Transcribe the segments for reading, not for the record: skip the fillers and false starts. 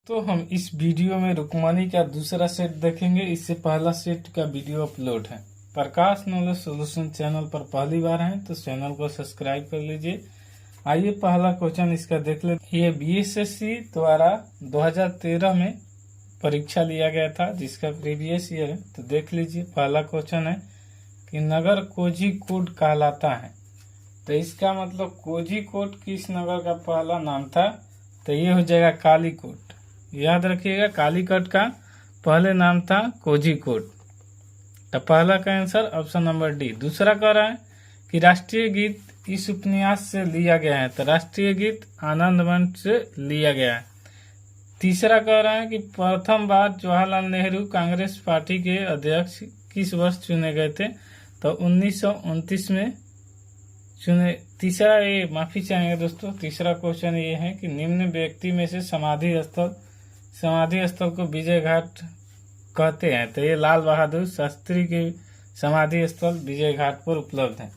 तो हम इस वीडियो में रुक्मणी का दूसरा सेट देखेंगे। इससे पहला सेट का वीडियो अपलोड है। प्रकाश नॉलेज सॉल्यूशन चैनल पर पहली बार हैं तो चैनल को सब्सक्राइब कर लीजिए। आइए पहला क्वेश्चन इसका देख ले। ये बीएसएससी द्वारा 2013 में परीक्षा लिया गया था, जिसका प्रीवियस ईयर है। तो देख लीजिए, पहला क्वेश्चन है कि नगर कोझिकोड कहलाता है। तो इसका मतलब कोझिकोड किस नगर का पहला नाम था? तो ये हो जाएगा कालीकोट। याद रखिएगा, कालीकोट का पहले नाम था कोझिकोड। तो पहला का आंसर ऑप्शन नंबर डी। दूसरा कह रहा है कि राष्ट्रीय गीत इस उपन्यास से लिया गया है। तो राष्ट्रीय गीत आनंदवन से लिया गया है। तीसरा कह रहा है कि प्रथम बार जवाहरलाल नेहरू कांग्रेस पार्टी के अध्यक्ष किस वर्ष चुने गए थे? तो 1929 में चुने। तीसरा, ये माफी चाहेंगे दोस्तों, तीसरा क्वेश्चन ये है कि निम्न व्यक्ति में से समाधि स्थल को विजय घाट कहते हैं। तो ये लाल बहादुर शास्त्री के समाधि स्थल विजय घाट पर उपलब्ध है।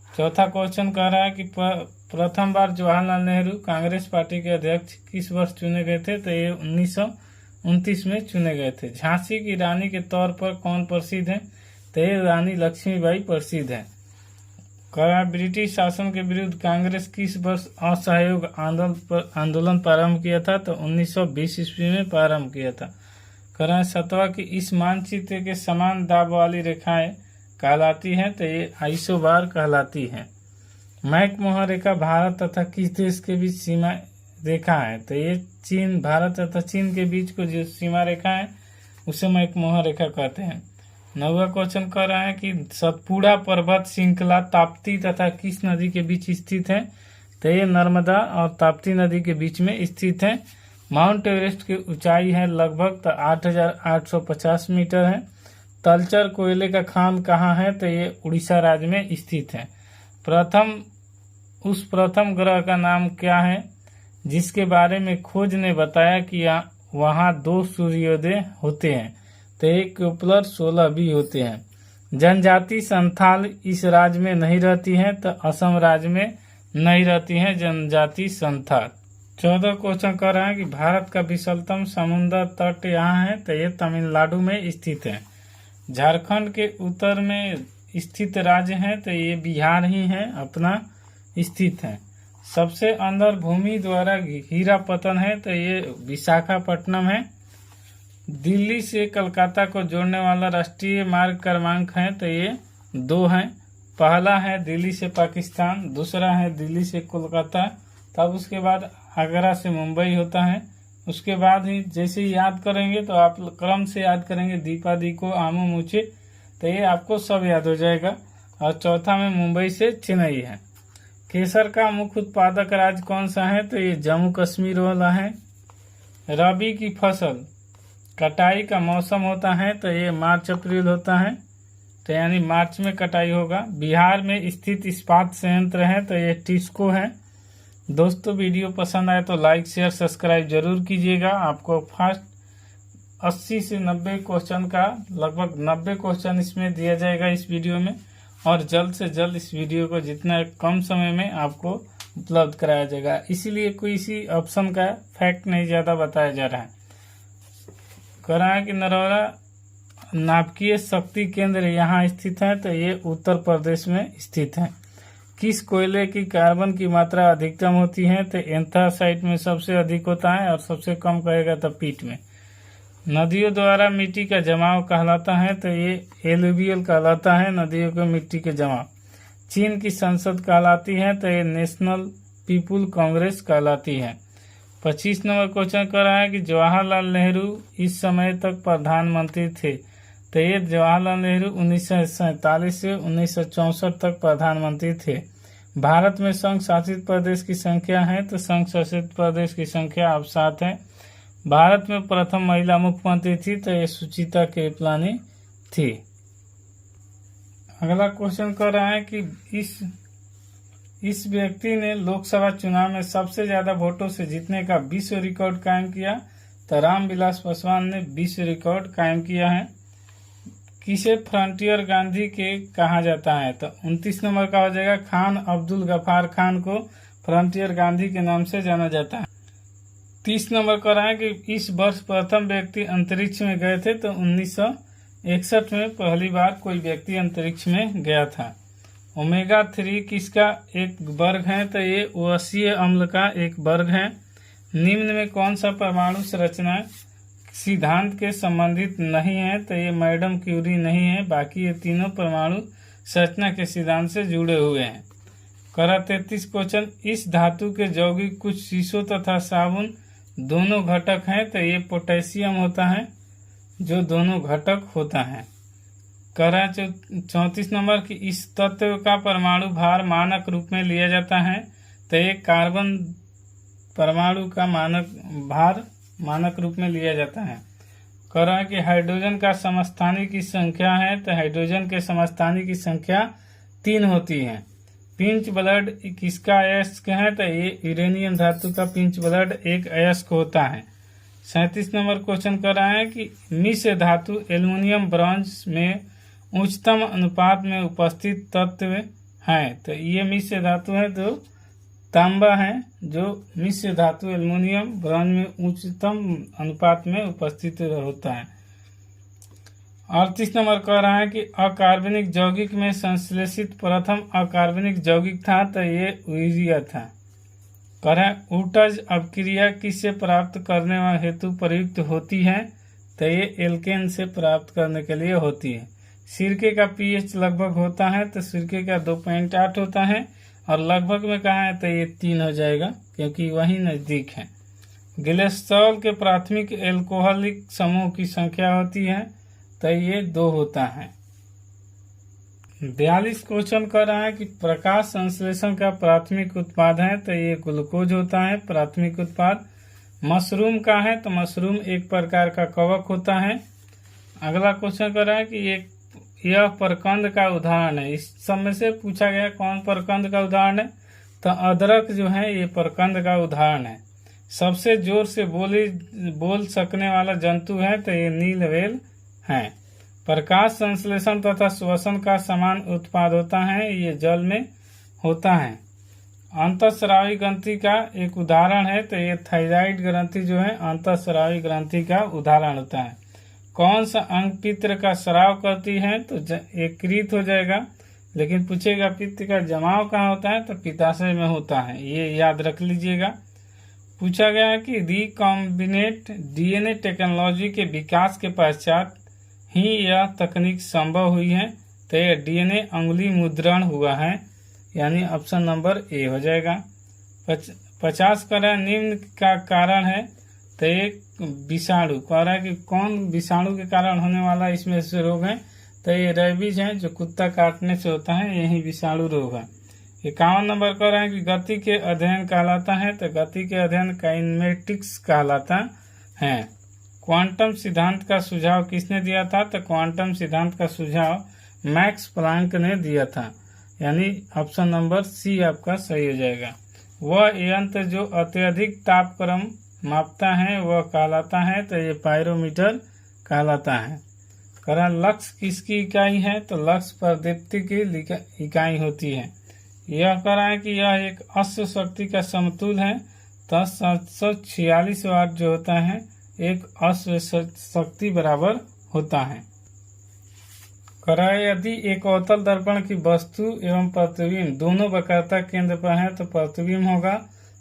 चौथा क्वेश्चन कह रहा है कि प्रथम बार जवाहरलाल नेहरू कांग्रेस पार्टी के अध्यक्ष किस वर्ष चुने गए थे? तो ये 1929 में चुने गए थे। झांसी की रानी के तौर पर कौन प्रसिद्ध है? तो ये रानी लक्ष्मीबाई प्रसिद्ध है। ब्रिटिश शासन के विरुद्ध कांग्रेस किस वर्ष असहयोग आंदोलन प्रारंभ किया था? तो 1920 ईस्वी में प्रारंभ किया था। सतवा की इस मानचित्र के समान दाब वाली रेखाएं कहलाती हैं। तो ये आइसोबार कहलाती है। मैकमोहन रेखा भारत तथा किस देश के बीच सीमा रेखा है? तो ये चीन, भारत तथा चीन के बीच को जो सीमा रेखा है उसे मैकमोहन रेखा कहते हैं। नौवा क्वेश्चन कह रहा है कि सतपुड़ा पर्वत श्रृंखला ताप्ती तथा किस नदी के बीच स्थित है? तो ये नर्मदा और ताप्ती नदी के बीच में स्थित है। माउंट एवरेस्ट की ऊंचाई है लगभग 8,850 मीटर है। तलचर कोयले का खान कहाँ है? तो ये उड़ीसा राज्य में स्थित है। प्रथम ग्रह का नाम क्या है जिसके बारे में खोज ने बताया कि वहाँ 2 सूर्योदय होते हैं? तो एक केपलर 16 भी होते हैं। जनजाति संथाल इस राज्य में नहीं रहती है। तो असम राज्य में नहीं रहती है जनजाति संथाल। 14 क्वेश्चन कह रहा है कि भारत का विशालतम समुद्र तट यहाँ है। तो ये तमिलनाडु में स्थित है। झारखंड के उत्तर में स्थित राज्य है। तो ये बिहार ही है अपना स्थित है। सबसे अंदर भूमि द्वारा हीरा पतन है। तो ये विशाखापट्टनम है। दिल्ली से कलकत्ता को जोड़ने वाला राष्ट्रीय मार्ग क्रमांक है। तो ये 2 है। पहला है दिल्ली से पाकिस्तान, दूसरा है दिल्ली से कोलकाता, तब उसके बाद आगरा से मुंबई होता है। उसके बाद ही जैसे ही याद करेंगे तो आप क्रम से याद करेंगे, दीपा दीको आमो मुझे, तो ये आपको सब याद हो जाएगा। और चौथा में मुंबई से चेन्नई है। केसर का मुख्य उत्पादक राज्य कौन सा है? तो ये जम्मू कश्मीर वाला है। रबी की फसल कटाई का मौसम होता है। तो ये मार्च अप्रैल होता है। तो यानी मार्च में कटाई होगा। बिहार में स्थित इस्पात संयंत्र है। तो ये टिस्को है। दोस्तों, वीडियो पसंद आए तो लाइक शेयर सब्सक्राइब जरूर कीजिएगा। आपको फर्स्ट 80 से 90 क्वेश्चन का लगभग 90 क्वेश्चन इसमें दिया जाएगा इस वीडियो में। और जल्द से जल्द इस वीडियो को जितना कम समय में आपको उपलब्ध कराया जाएगा। इसीलिए कोई इसी ऑप्शन का फैक्ट नहीं ज़्यादा बताया जा रहा है। कह रहा है कि नरौरा नाभिकीय शक्ति केंद्र यहाँ स्थित है। तो ये उत्तर प्रदेश में स्थित है। किस कोयले की कार्बन की मात्रा अधिकतम होती है? तो एंथ्रासाइट में सबसे अधिक होता है और सबसे कम कहेगा तो पीट में। नदियों द्वारा मिट्टी का जमाव कहलाता है। तो ये एलुवियल कहलाता है, नदियों के मिट्टी के जमाव। चीन की संसद कहलाती है। तो ये नेशनल पीपुल कांग्रेस कहलाती है। 25 नंबर क्वेश्चन कर रहा है कि जवाहरलाल नेहरू इस समय तक प्रधानमंत्री थे। तो ये जवाहरलाल नेहरू 1947 से 1964 तक प्रधानमंत्री थे। भारत में संघ शासित प्रदेश की संख्या है। तो संघ शासित प्रदेश की संख्या अब 7 है। भारत में प्रथम महिला मुख्यमंत्री थी। तो ये सुचिता कृपलानी थी। अगला क्वेश्चन कर रहा है कि इस व्यक्ति ने लोकसभा चुनाव में सबसे ज्यादा वोटों से जीतने का विश्व रिकॉर्ड कायम किया। तो रामविलास पासवान ने विश्व रिकॉर्ड कायम किया है। किसे फ्रंटियर गांधी के कहा जाता है? तो 29 नंबर का हो जाएगा। खान अब्दुल गफार खान को फ्रंटियर गांधी के नाम से जाना जाता है। 30 नंबर कर रहा है कि इस वर्ष प्रथम व्यक्ति अंतरिक्ष में गए थे, तो 1961 में पहली बार कोई व्यक्ति अंतरिक्ष में गया था। ओमेगा 3 किसका एक वर्ग है, तो ये वसीय अम्ल का एक वर्ग है। निम्न में कौन सा परमाणु संरचना सिद्धांत के संबंधित नहीं है, तो ये मैडम क्यूरी नहीं है, बाकी ये तीनों परमाणु संरचना के सिद्धांत से जुड़े हुए हैं। करा 33 क्वेश्चन, इस धातु के यौगिक कुछ शीशों तथा साबुन दोनों घटक हैं, तो ये पोटेशियम होता है जो दोनों घटक होता है। करा 34 नंबर की इस तत्व का परमाणु भार मानक रूप में लिया जाता है, तो ये कार्बन परमाणु का मानक भार मानक रूप में लिया जाता है। करा कि हाइड्रोजन का समस्थानिक की संख्या है, तो हाइड्रोजन के समस्थानिक की संख्या 3 होती है। पिंच ब्लड किसका अयस्क है, तो ये यूरेनियम धातु का पिंच ब्लड एक अयस्क होता है। 37 नंबर क्वेश्चन कर रहा है कि मिश्र धातु एल्युमिनियम ब्रॉन्ज में उच्चतम अनुपात में उपस्थित तत्व है, तो ये मिश्र धातु है तो तांबा है, जो मिश्र धातु एल्युमिनियम ब्रॉन्ज में उच्चतम अनुपात में उपस्थित होता है। 38 नंबर कह रहा है कि अकार्बनिक यौगिक में संश्लेषित प्रथम अकार्बनिक यौगिक था, तो ये यूरिया था। कह रहा है ऊटज अपक्रिया किससे प्राप्त करने हेतु प्रयुक्त होती है, तो ये एल्केन से प्राप्त करने के लिए होती है। सिरके का पीएच लगभग होता है, तो सिरके का 2.8 होता है, और लगभग में कहा है तो ये 3 हो जाएगा क्योंकि वही नज़दीक है। ग्लिसरॉल के प्राथमिक एल्कोहलिक समूह की संख्या होती है, तो ये 2 होता है। 42 क्वेश्चन कर रहा है कि प्रकाश संश्लेषण का प्राथमिक उत्पाद है, तो ये ग्लूकोज होता है प्राथमिक उत्पाद। मशरूम का है, तो मशरूम एक प्रकार का कवक होता है। अगला क्वेश्चन कर रहा है कि यह प्रकंद का उदाहरण है। इस समय से पूछा गया कौन प्रकंद का उदाहरण है, तो अदरक जो है ये प्रकंद का उदाहरण है। सबसे जोर से बोल सकने वाला जंतु है, तो ये नील व्हेल है। प्रकाश संश्लेषण तथा श्वसन का समान उत्पाद होता है, ये जल में होता है। अंतःस्रावी ग्रंथि का एक उदाहरण है, तो ये थायराइड ग्रंथि जो है अंतःस्रावी ग्रंथि का उदाहरण होता है। कौन सा अंग पित्त का स्राव करती है, तो एकत्रित हो जाएगा, लेकिन पूछेगा पित्त का जमाव कहाँ होता है, तो पित्ताशय में होता है, ये याद रख लीजिएगा। पूछा गया है कि रिकॉम्बिनेंट डीएनए टेक्नोलॉजी के विकास के पश्चात ही यह तकनीक संभव हुई है, तो यह डीएनए अंगुली मुद्रण हुआ है, यानी ऑप्शन नंबर ए हो जाएगा। 50 का निम्न का कारण है, तो एक विषाणु कह रहा है कि कौन विषाणु के कारण होने वाला इसमें से रोग है, तो ये रेबीज है जो कुत्ता काटने से होता है, यही विषाणु रोग है। 51 नंबर कह रहा है कि गति के अध्ययन कहलाता है, तो गति के अध्ययन काइनेमेटिक्स कहलाता है। क्वांटम सिद्धांत का सुझाव किसने दिया था, तो क्वांटम सिद्धांत का सुझाव मैक्स प्लांक ने दिया था, यानी ऑप्शन नंबर सी आपका सही हो जाएगा। वह यंत्र जो अत्यधिक तापक्रम मापता है वह कहलाता है, तो ये पायरोमीटर कहलाता है। करा लक्स किसकी इकाई है, तो लक्स प्रदीप्ति की इकाई होती है। यह कह रहा है कि यह एक अश्व शक्ति का समतुल है, तो 746 वाट जो होता है एक अश्व शक्ति बराबर होता है। करा यदि एक अवतल दर्पण की वस्तु एवं प्रतिबिंब दोनों वक्रता केंद्र पर है, तो प्रतिबिंब होगा,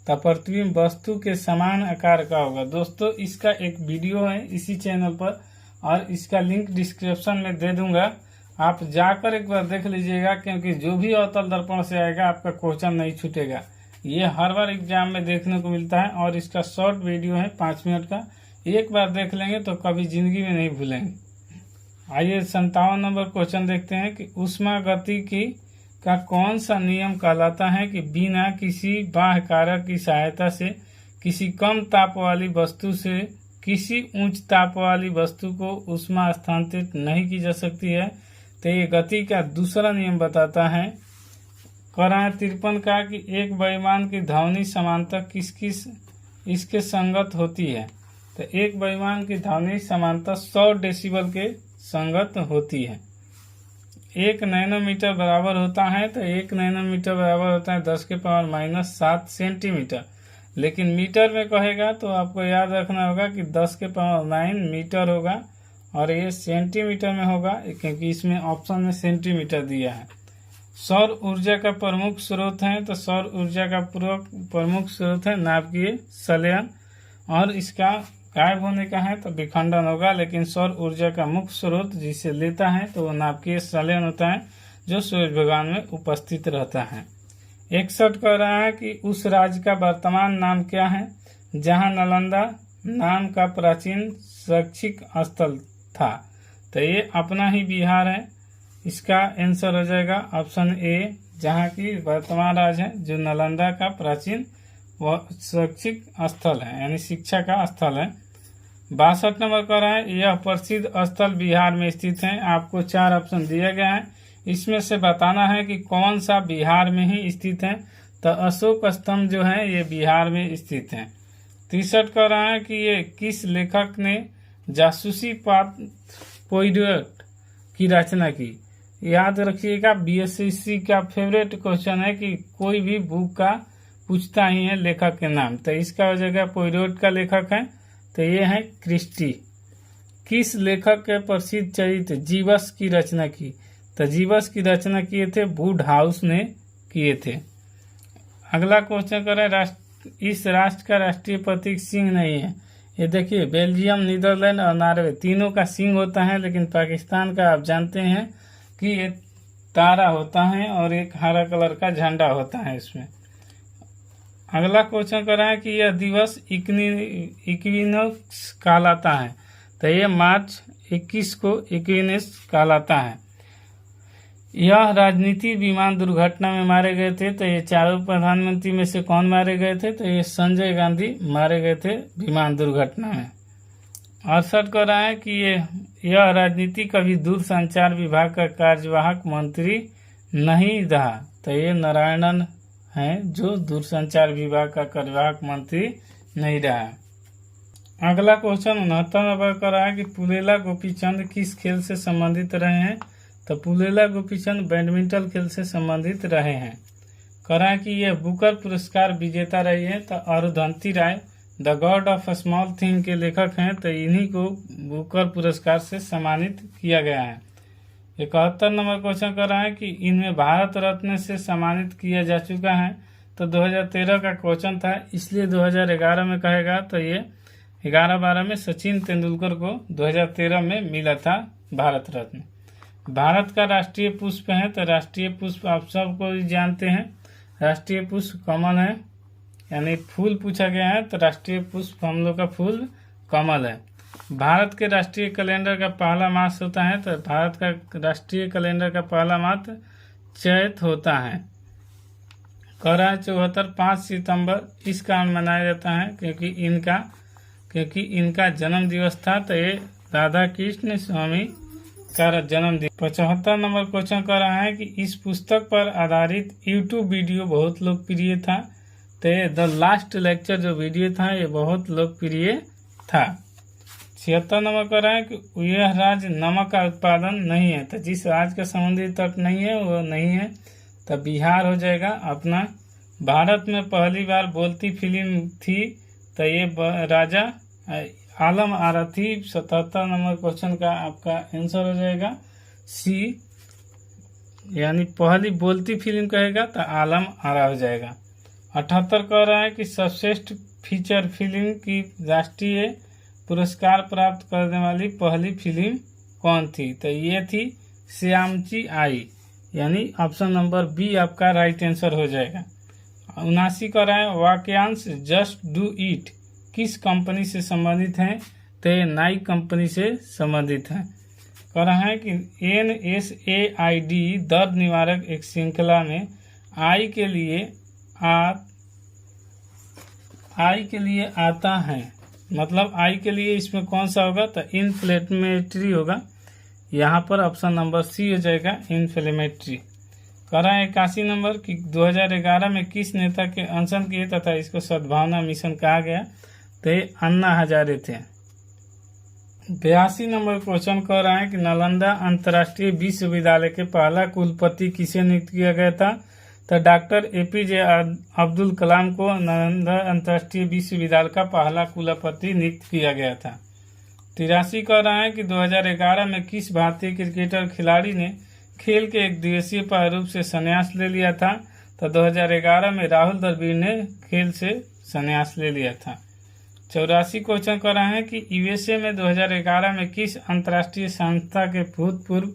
तो प्रतिबिंब वस्तु के समान आकार का होगा। दोस्तों इसका एक वीडियो है इसी चैनल पर, और इसका लिंक डिस्क्रिप्शन में दे दूंगा, आप जाकर एक बार देख लीजिएगा, क्योंकि जो भी अवतल दर्पण से आएगा आपका क्वेश्चन नहीं छूटेगा। ये हर बार एग्जाम में देखने को मिलता है, और इसका शॉर्ट वीडियो है 5 मिनट का, एक बार देख लेंगे तो कभी जिंदगी में नहीं भूलेंगे। आइए 57 नंबर क्वेश्चन देखते हैं कि ऊष्मा गति का कौन सा नियम कहलाता है कि बिना किसी बाह्य कारक की सहायता से किसी कम ताप वाली वस्तु से किसी उच्च ताप वाली वस्तु को ऊष्मा स्थानांतरित नहीं की जा सकती है, तो ये गति का दूसरा नियम बताता है। करा 53 का कि एक द्रव्यमान की ध्वनि समानता इसके संगत होती है, तो एक द्रव्यमान की ध्वनि समानता 100 डेसिबल के संगत होती है। 1 नैनोमीटर बराबर होता है, तो 1 नैनोमीटर बराबर होता है 10⁻⁷ सेंटीमीटर। लेकिन मीटर में कहेगा तो आपको याद रखना होगा कि 10 के पावर 9 मीटर होगा, और ये सेंटीमीटर में होगा क्योंकि इसमें ऑप्शन में सेंटीमीटर दिया है। सौर ऊर्जा का प्रमुख स्रोत है, तो सौर ऊर्जा का प्रमुख स्रोत है नाभिकीय संलयन, और इसका गायब होने का है तो विखंडन होगा, लेकिन सौर ऊर्जा का मुख्य स्रोत जिसे लेता है तो वो नाभिकीय संलयन होता है जो सूर्य भगवान में उपस्थित रहता है। 61 कह रहा है कि उस राज्य का वर्तमान नाम क्या है जहां नालंदा नाम का प्राचीन शैक्षिक स्थल था। तो ये अपना ही बिहार है, इसका आंसर हो जाएगा ऑप्शन ए, जहाँ की वर्तमान राज्य है जो नालंदा का प्राचीन शैक्षिक स्थल है, यानी शिक्षा का स्थल है। 62 नंबर कर रहा है, यह प्रसिद्ध स्थल बिहार में स्थित है। आपको 4 ऑप्शन दिया गया है, इसमें से बताना है कि कौन सा बिहार में ही स्थित है। तो अशोक स्तंभ जो है ये बिहार में स्थित है। 63 कह रहा है कि ये किस लेखक ने जासूसी पोइडेट की रचना की। याद रखिएगा, बीएससी का फेवरेट क्वेश्चन है कि कोई भी बुक का पूछता ही है लेखक के नाम, तो इसका हो जाएगा पोइडेट का लेखक है, तो ये है क्रिस्टी। किस लेखक के प्रसिद्ध चरित्र जीवस की रचना की। तो जीवस की रचना किए थे वुडहाउस ने किए थे। अगला क्वेश्चन करें, इस राष्ट्र का राष्ट्रीय प्रतीक सिंह नहीं है। ये देखिए, बेल्जियम, नीदरलैंड और नॉर्वे तीनों का सिंह होता है, लेकिन पाकिस्तान का आप जानते हैं कि ये तारा होता है और एक हरा कलर का झंडा होता है इसमें। अगला क्वेश्चन कर रहा है कि यह दिवस इक्विनोक्स कहलाता है। तो ये मार्च 21 को इक्विनोक्स कहलाता है। यह राजनीति विमान दुर्घटना में मारे गए थे। तो ये चारों प्रधानमंत्री में से कौन मारे गए थे। तो ये संजय गांधी मारे गए थे विमान दुर्घटना में। 68 कह रहा है कि यह राजनीति कभी दूरसंचार विभाग का कार्यवाहक मंत्री नहीं रहा। तो ये नारायणन है जो दूरसंचार विभाग का कार्यवाहक मंत्री नहीं रहा। अगला क्वेश्चन 69 नंबर कर रहा है कि पुलेला गोपीचंद किस खेल से संबंधित रहे हैं। तो पुलेला गोपीचंद बैडमिंटन खेल से संबंधित रहे हैं। कह रहा है कि यह बुकर पुरस्कार विजेता रही है। तो Arundhati Roy the God of Small Thing के लेखक हैं, तो इन्हीं को बुकर पुरस्कार से सम्मानित किया गया है। 71 नंबर क्वेश्चन कर रहा है कि इनमें भारत रत्न से सम्मानित किया जा चुका है। तो 2013 का क्वेश्चन था, इसलिए 2011 में कहेगा। तो ये 11-12 में सचिन तेंदुलकर को 2013 में मिला था भारत रत्न। भारत का राष्ट्रीय पुष्प है। तो राष्ट्रीय पुष्प आप सबको जानते हैं, राष्ट्रीय पुष्प कमल है, यानी फूल पूछा गया है तो राष्ट्रीय पुष्प हम लोग का फूल कमल है। भारत के राष्ट्रीय कैलेंडर का पहला मास होता है। तो भारत का राष्ट्रीय कैलेंडर का पहला मास चैत होता है। कह रहा है 74 5 सितंबर इस कारण मनाया जाता है क्योंकि इनका जन्म दिवस था। तो ये राधा कृष्ण स्वामी का जन्मदिन। 75 नंबर क्वेश्चन कर रहा है कि इस पुस्तक पर आधारित यूट्यूब वीडियो बहुत लोकप्रिय था। तो द लास्ट लेक्चर जो वीडियो था ये बहुत लोकप्रिय था। 76 नंबर कर रहा है कि यह राज्य नमक का उत्पादन नहीं है। तो जिस राज्य का समुद्री तट नहीं है वो नहीं है, तो बिहार हो जाएगा अपना। भारत में पहली बार बोलती फिल्म थी। तो ये राजा आलम आरा थी। 77 नंबर क्वेश्चन का आपका आंसर हो जाएगा सी, यानी पहली बोलती फिल्म कहेगा तो आलम आरा हो जाएगा। 78 कह रहा है कि सर्वश्रेष्ठ फीचर फिल्म की राष्ट्रीय पुरस्कार प्राप्त करने वाली पहली फिल्म कौन थी। तो ये थी श्यामची आई, यानी ऑप्शन नंबर बी आपका राइट आंसर हो जाएगा। 79 कह रहा है वाक्यांश जस्ट डू इट किस कंपनी से संबंधित है। तो ये नाइक कंपनी से संबंधित है। कह रहा है कि NSAID दर्द निवारक एक श्रृंखला में आई के लिए आता है, मतलब आई के लिए इसमें कौन सा होगा। तो इन्फ्लेमेटरी होगा, यहाँ पर ऑप्शन नंबर सी हो जाएगा इन्फ्लेमेटरी। कह रहा है 81 नंबर कि 2011 में किस नेता के अनशन किए तथा इसको सद्भावना मिशन कहा गया। तो ये अन्ना हजारे थे। 82 नंबर क्वेश्चन कह रहा है कि नालंदा अंतर्राष्ट्रीय विश्वविद्यालय के पहला कुलपति किसे नियुक्त किया गया था। तो डॉक्टर APJ अब्दुल कलाम को नालंदा अंतर्राष्ट्रीय विश्वविद्यालय का पहला कुलपति नियुक्त किया गया था। 83 कह रहा है कि 2011 में किस भारतीय क्रिकेटर खिलाड़ी ने खेल के एक दिवसीय प्रारूप से संन्यास ले लिया था। तो 2011 में राहुल द्रविड़ ने खेल से संन्यास ले लिया था। 84 क्वेश्चन कर रहे हैं कि USA में 2011 में किस अंतर्राष्ट्रीय संस्था के भूतपूर्व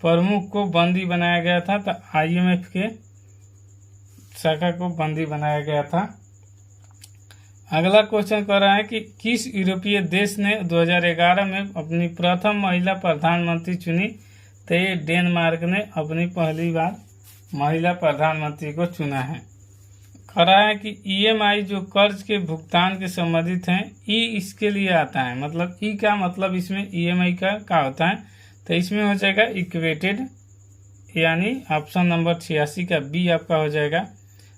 प्रमुख को बंदी बनाया गया था। तो IMF के शाखा को बंदी बनाया गया था। अगला क्वेश्चन कर रहा है कि किस यूरोपीय देश ने 2011 में अपनी प्रथम महिला प्रधानमंत्री चुनी। तो ये डेनमार्क ने अपनी पहली बार महिला प्रधानमंत्री को चुना है। कह रहा है कि EMI जो कर्ज के भुगतान के संबंधित हैं, इसके लिए आता है। मतलब का मतलब इसमें EMI का होता है। तो इसमें हो जाएगा इक्वेटेड, यानी ऑप्शन नंबर 86 का B आपका हो जाएगा।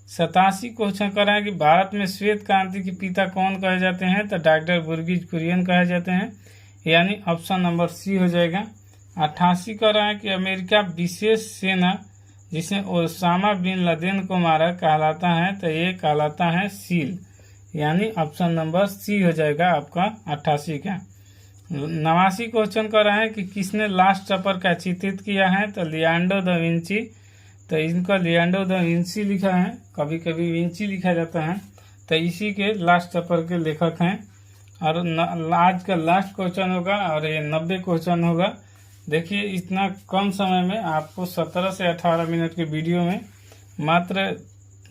87 क्वेश्चन कर रहा है कि भारत में श्वेत क्रांति के पिता कौन कहे जाते हैं। तो डॉक्टर वर्गीज कुरियन कहे जाते हैं, यानी ऑप्शन नंबर C हो जाएगा। 88 कर रहा है कि अमेरिका विशेष सेना जिसने ओसामा बिन लादेन को मारा कहलाता है। तो ये कहलाता है सील, यानी ऑप्शन नंबर C हो जाएगा आपका 88 का। 89 क्वेश्चन कर रहा है कि किसने लास्ट सपर का चित्रित किया है। तो लियोनार्डो दा विंची। तो इनका लियोनार्डो दा विंची लिखा है, कभी कभी विंची लिखा जाता है। तो इसी के लास्ट सपर के लेखक हैं। और आज का लास्ट क्वेश्चन होगा और ये 90 क्वेश्चन होगा। देखिए इतना कम समय में आपको 17 से 18 मिनट के वीडियो में मात्र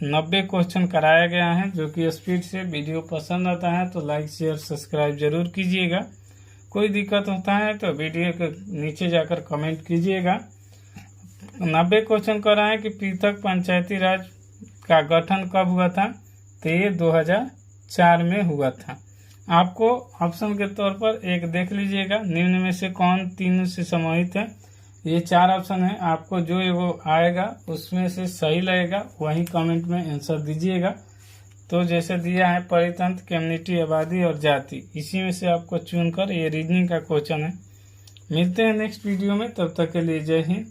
90 क्वेश्चन कराया गया है, जो कि स्पीड से। वीडियो पसंद आता है तो लाइक शेयर सब्सक्राइब जरूर कीजिएगा। कोई दिक्कत होता है तो वीडियो के नीचे जाकर कमेंट कीजिएगा। 90 क्वेश्चन कर रहा है कि पृथक पंचायती राज का गठन कब हुआ था। तो ये 2004 में हुआ था। आपको ऑप्शन के तौर पर एक देख लीजिएगा, निम्न में से कौन तीनों से समाहित है। ये 4 ऑप्शन है, आपको जो वो आएगा उसमें से सही लगेगा वही कमेंट में आंसर दीजिएगा। तो जैसे दिया है परितंत्र, कम्युनिटी, आबादी और जाति, इसी में से आपको चुनकर ये रीजनिंग का क्वेश्चन है। मिलते हैं नेक्स्ट वीडियो में, तब तक के लिए जय हिंद।